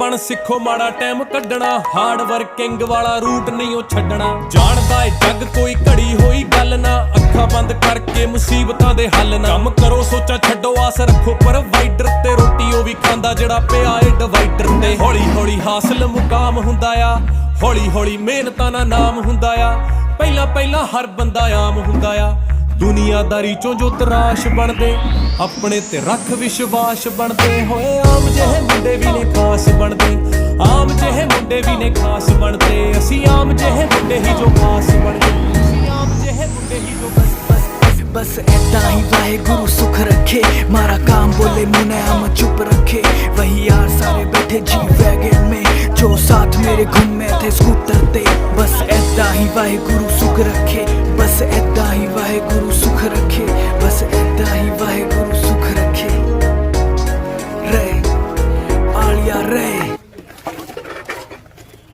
ਬਣ ਸਿੱਖੋ ਮਾੜਾ ਟਾਈਮ ਕੱਢਣਾ, ਹਾਰਡ ਵਰਕਿੰਗ ਵਾਲਾ ਰੂਟ ਨਹੀਂ ਉਹ ਛੱਡਣਾ। ਜਾਣਦਾ ਏ ਜੱਗ ਕੋਈ ਘੜੀ ਹੋਈ ਗੱਲ ਨਾ, ਅੱਖਾਂ ਬੰਦ ਕਰਕੇ ਮੁਸੀਬਤਾਂ ਦੇ ਹੱਲ ਨਾ। ਕੰਮ ਕਰੋ ਸੋਚਾਂ ਛੱਡੋ ਆਸ ਰੱਖੋ ਪ੍ਰੋਵਾਈਡਰ ਤੇ, ਰੋਟੀ ਉਹ ਵੀ ਖਾਂਦਾ ਜਿਹੜਾ ਪਿਆ ਏ ਡਿਵਾਈਡਰ ਤੇ। ਹੌਲੀ ਹੌਲੀ ਹਾਸਲ ਮੁਕਾਮ ਹੁੰਦਾ ਆ, ਹੌਲੀ ਹੌਲੀ ਮਿਹਨਤਾਂ ਨਾਲ ਨਾਮ ਹੁੰਦਾ ਆ। ਪਹਿਲਾਂ ਪਹਿਲਾਂ ਹਰ ਬੰਦਾ ਆਮ ਹੁੰਦਾ ਆ, ਦੁਨੀਆਦਾਰੀ ਚੋਂ ਜੋ ਤਰਾਸ਼ ਬਣਦੇ, ਆਪਣੇ ਤੇ ਰੱਖ ਵਿਸ਼ਵਾਸ ਬਣਦੇ। ਹੋਏ ਆਮ ਜਿਹੇ ਮੁੰਡੇ ਵੀ ਨੇ ਖਾਸ ਬਣਦੇ, ਆਮ ਜਿਹੇ ਮੁੰਡੇ ਵੀ ਨੇ ਖਾਸ ਬਣਦੇ। ਅਸੀਂ ਆਮ ਜਿਹੇ ਮੁੰਡੇ ਹੀ ਜੋ ਖਾਸ ਬਣਦੇ, ਅਸੀਂ ਆਮ ਜਿਹੇ ਮੁੰਡੇ ਹੀ ਜੋ बस ऐसा ही वाहेगुरु सुख रखे, मारा काम बोले मुनाम चुप रखे। वही यार सारे बैठे जी वैगन में, जो साथ मेरे घूमे थे स्कूटर ते। बस ऐसा ही वाहेगुरु सुख रखे,